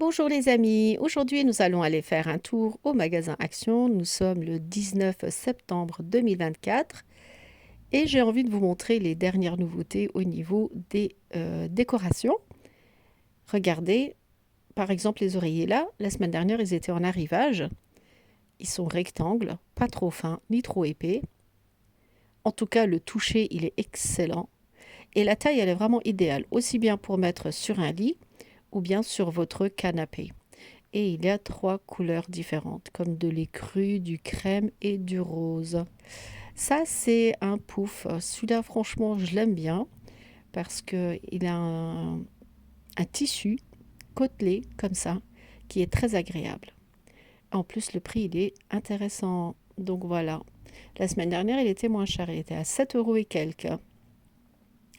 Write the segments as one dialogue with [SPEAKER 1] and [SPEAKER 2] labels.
[SPEAKER 1] Bonjour les amis, aujourd'hui nous allons aller faire un tour au magasin Action. Nous sommes le 19 septembre 2024 et j'ai envie de vous montrer les dernières nouveautés au niveau des décorations. Regardez, par exemple les oreillers là, la semaine dernière ils étaient en arrivage. Ils sont rectangles, pas trop fins ni trop épais. En tout cas le toucher il est excellent et la taille elle est vraiment idéale, aussi bien pour mettre sur un lit ou bien sur votre canapé. Et il y a trois couleurs différentes, comme de l'écru, du crème et du rose. Ça, c'est un pouf. Celui-là, franchement, je l'aime bien parce qu'il a un tissu côtelé comme ça qui est très agréable. En plus, le prix, il est intéressant. Donc voilà. La semaine dernière, il était moins cher. Il était à 7 euros et quelques.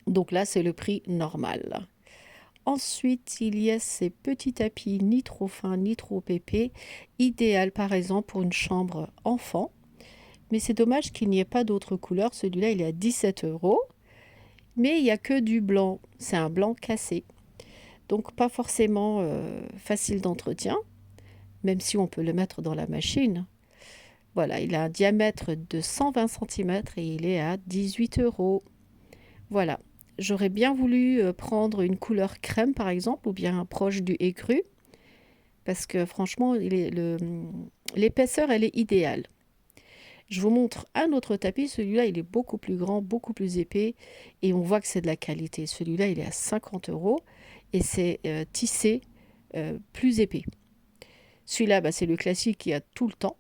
[SPEAKER 1] Donc là, c'est le prix normal. Ensuite, il y a ces petits tapis ni trop fins ni trop épais, idéal par exemple pour une chambre enfant. Mais c'est dommage qu'il n'y ait pas d'autres couleurs. Celui-là, il est à 17 euros. Mais il n'y a que du blanc. C'est un blanc cassé. Donc pas forcément facile d'entretien, même si on peut le mettre dans la machine. Voilà, il a un diamètre de 120 cm et il est à 18 euros. Voilà. J'aurais bien voulu prendre une couleur crème par exemple, ou bien proche du écru. Parce que franchement, l'épaisseur, elle est idéale. Je vous montre un autre tapis. Celui-là, il est beaucoup plus grand, beaucoup plus épais. Et on voit que c'est de la qualité. Celui-là, il est à 50 euros. Et c'est tissé plus épais. Celui-là, bah, c'est le classique qui a tout le temps.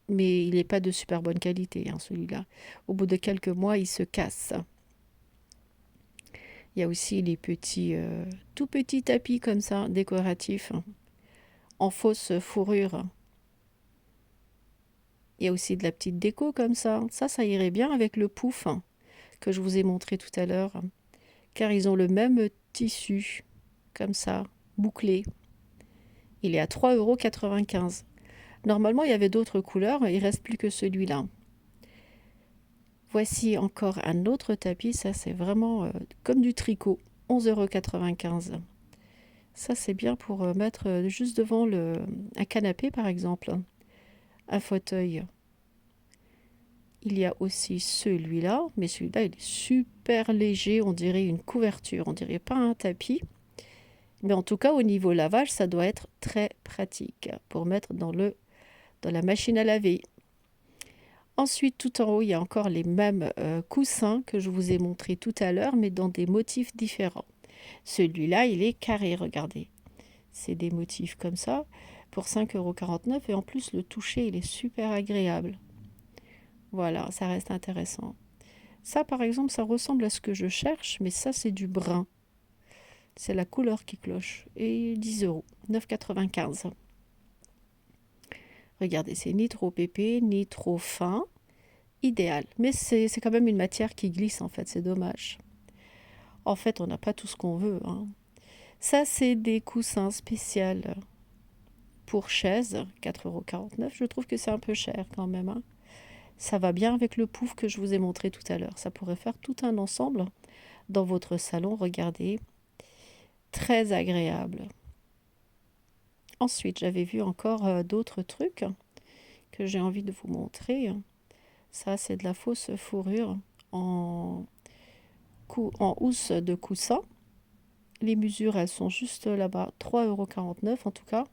[SPEAKER 1] Mais il n'est pas de super bonne qualité, hein, celui-là. Au bout de quelques mois, il se casse. Il y a aussi les petits, tout petits tapis comme ça, décoratifs, hein, en fausse fourrure. Il y a aussi de la petite déco comme ça. Ça irait bien avec le pouf que je vous ai montré tout à l'heure. Car ils ont le même tissu, comme ça, bouclé. Il est à 3,95 €. Normalement, il y avait d'autres couleurs, il ne reste plus que celui-là. Voici encore un autre tapis, ça c'est vraiment comme du tricot, 11,95 €. Ça c'est bien pour mettre juste devant un canapé par exemple, un fauteuil. Il y a aussi celui-là, mais celui-là il est super léger, on dirait une couverture, on dirait pas un tapis. Mais en tout cas, au niveau lavage, ça doit être très pratique pour mettre dans la machine à laver. Ensuite, tout en haut, il y a encore les mêmes coussins que je vous ai montrés tout à l'heure, mais dans des motifs différents. Celui-là, il est carré, regardez. C'est des motifs comme ça pour 5,49 € et en plus, le toucher, il est super agréable. Voilà, ça reste intéressant. Ça, par exemple, ça ressemble à ce que je cherche, mais ça, c'est du brun. C'est la couleur qui cloche. Et 10 €, 9,95 €. Regardez, c'est ni trop épais, ni trop fin. Idéal. Mais c'est quand même une matière qui glisse, en fait. C'est dommage. En fait, on n'a pas tout ce qu'on veut, hein. Ça, c'est des coussins spéciaux pour chaise, 4,49 €. Je trouve que c'est un peu cher quand même, hein. Ça va bien avec le pouf que je vous ai montré tout à l'heure. Ça pourrait faire tout un ensemble dans votre salon. Regardez. Très agréable. Ensuite, j'avais vu encore d'autres trucs que j'ai envie de vous montrer. Ça, c'est de la fausse fourrure en housse de coussin. Les mesures, elles sont juste là-bas, 3,49 € en tout cas.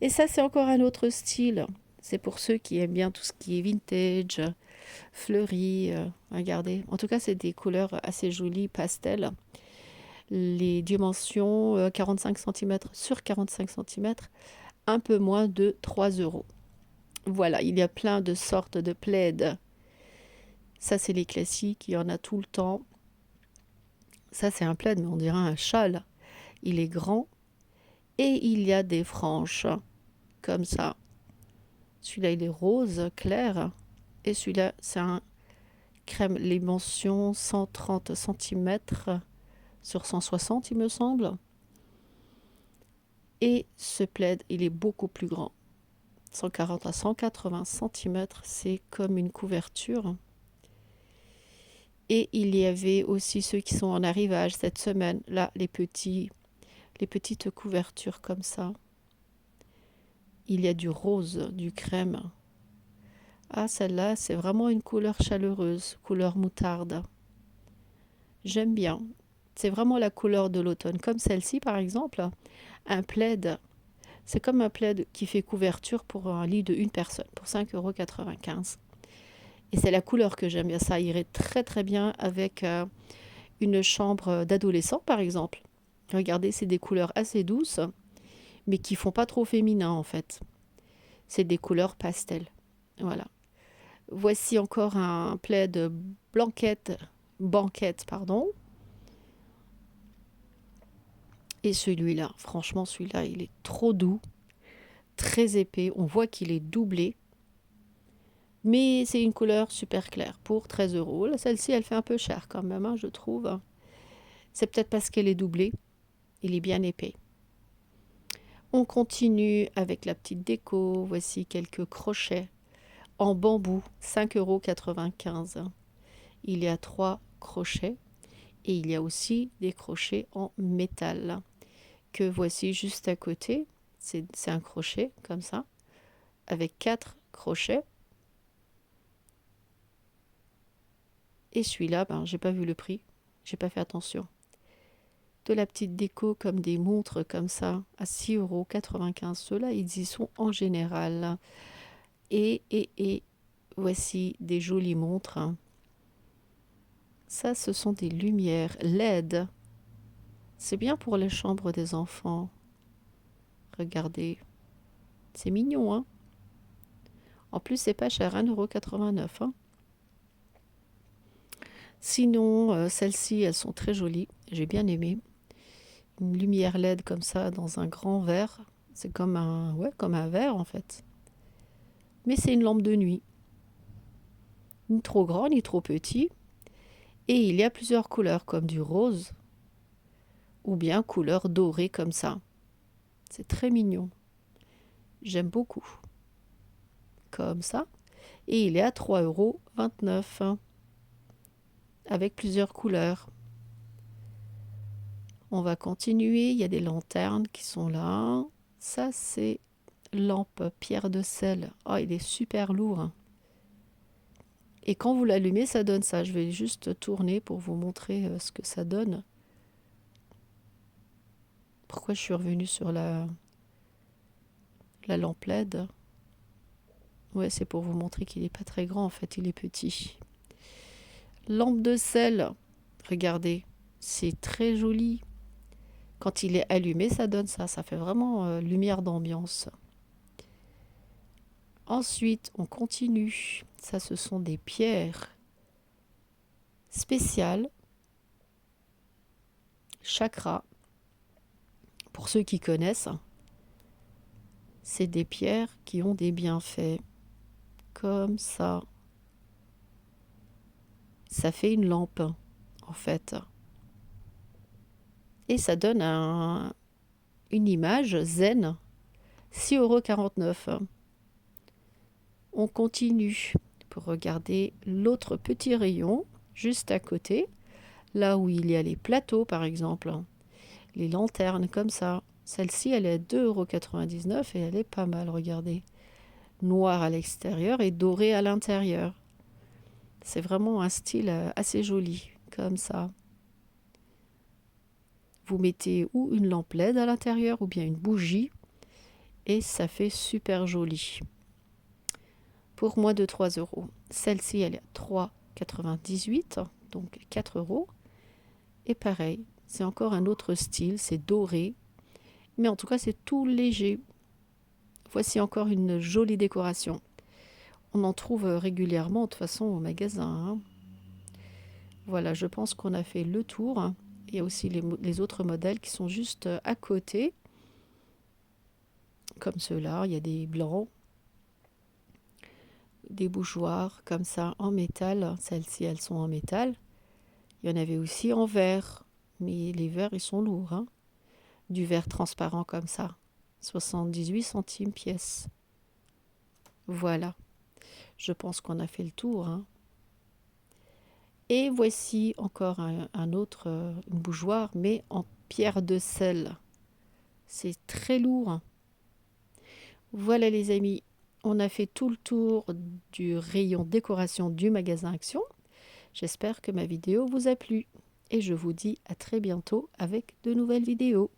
[SPEAKER 1] Et ça, c'est encore un autre style. C'est pour ceux qui aiment bien tout ce qui est vintage, fleuri. Regardez. En tout cas, c'est des couleurs assez jolies, pastel. Les dimensions 45 cm sur 45 cm, un peu moins de 3 €. Voilà, il y a plein de sortes de plaids. Ça, c'est les classiques, il y en a tout le temps. Ça, c'est un plaid, mais on dirait un châle. Il est grand et il y a des franges comme ça. Celui-là, il est rose clair et celui-là, c'est un crème. Les mentions 130 cm sur 160, il me semble. Et ce plaid, il est beaucoup plus grand. 140 à 180 cm, c'est comme une couverture. Et il y avait aussi ceux qui sont en arrivage cette semaine. Là, les petits les petites couvertures comme ça. Il y a du rose, du crème. Ah, celle-là, c'est vraiment une couleur chaleureuse, couleur moutarde. J'aime bien. C'est vraiment la couleur de l'automne. Comme celle-ci, par exemple, un plaid. C'est comme un plaid qui fait couverture pour un lit de une personne, pour 5,95 €. Et c'est la couleur que j'aime bien. Ça irait très très bien avec une chambre d'adolescent, par exemple. Regardez, c'est des couleurs assez douces, mais qui font pas trop féminin en fait. C'est des couleurs pastel. Voilà. Voici encore un plaid banquette, pardon. Et celui-là, franchement, celui-là, il est trop doux, très épais. On voit qu'il est doublé. Mais c'est une couleur super claire pour 13 €. Celle-ci, elle fait un peu cher quand même, hein, je trouve. C'est peut-être parce qu'elle est doublée. Il est bien épais. On continue avec la petite déco. Voici quelques crochets en bambou, 5,95 €. Il y a 3 crochets et il y a aussi des crochets en métal que voici juste à côté. C'est un crochet comme ça avec 4 crochets. Et celui-là, ben, j'ai pas vu le prix, j'ai pas fait attention. De la petite déco comme des montres comme ça à 6,95 €. Ceux-là, ils y sont en général. Et voici des jolies montres. Ça, ce sont des lumières LED. C'est bien pour les chambres des enfants. Regardez, c'est mignon, hein? En plus, c'est pas cher, 1,89 €, hein. Sinon, celles-ci, elles sont très jolies. J'ai bien aimé. Une lumière LED comme ça dans un grand verre. C'est comme un verre en fait. Mais c'est une lampe de nuit. Ni trop grand, ni trop petit. Et il y a plusieurs couleurs comme du rose ou bien couleur dorée comme ça. C'est très mignon. J'aime beaucoup. Comme ça. Et il est à 3,29 € avec plusieurs couleurs. On va continuer. Il y a des lanternes qui sont là. Ça, c'est lampe pierre de sel. Oh, il est super lourd. Et quand vous l'allumez, ça donne ça. Je vais juste tourner pour vous montrer ce que ça donne. Pourquoi je suis revenue sur la lampe LED? Ouais, c'est pour vous montrer qu'il n'est pas très grand en fait, il est petit. Lampe de sel, regardez, c'est très joli. Quand il est allumé, ça donne ça. Ça fait vraiment lumière d'ambiance. Ensuite, on continue. Ça, ce sont des pierres spéciales. Chakra. Pour ceux qui connaissent, c'est des pierres qui ont des bienfaits. Comme ça. Ça fait une lampe, en fait. Et ça donne une image zen. 6,49 €. On continue pour regarder l'autre petit rayon, juste à côté. Là où il y a les plateaux, par exemple. Les lanternes, comme ça. Celle-ci, elle est à 2,99 € et elle est pas mal, regardez. Noir à l'extérieur et doré à l'intérieur. C'est vraiment un style assez joli, comme ça. Vous mettez ou une lampe LED à l'intérieur ou bien une bougie et ça fait super joli. Pour moins de 3 €. Celle-ci, elle est à 3,98 €, donc 4 €. Et pareil, c'est encore un autre style, c'est doré. Mais en tout cas, c'est tout léger. Voici encore une jolie décoration. On en trouve régulièrement, de toute façon, au magasin, hein. Voilà, je pense qu'on a fait le tour. Il y a aussi les autres modèles qui sont juste à côté. Comme ceux-là, il y a des blancs, des bougeoirs comme ça en métal. Celles-ci, elles sont en métal. Il y en avait aussi en verre, mais les verres, ils sont lourds, hein. Du verre transparent comme ça. 78 centimes pièce. Voilà. Je pense qu'on a fait le tour, hein. Et voici encore un autre une bougeoir, mais en pierre de sel. c'est très lourd. Voilà les amis, on a fait tout le tour du rayon décoration du magasin Action. J'espère que ma vidéo vous a plu et je vous dis à très bientôt avec de nouvelles vidéos.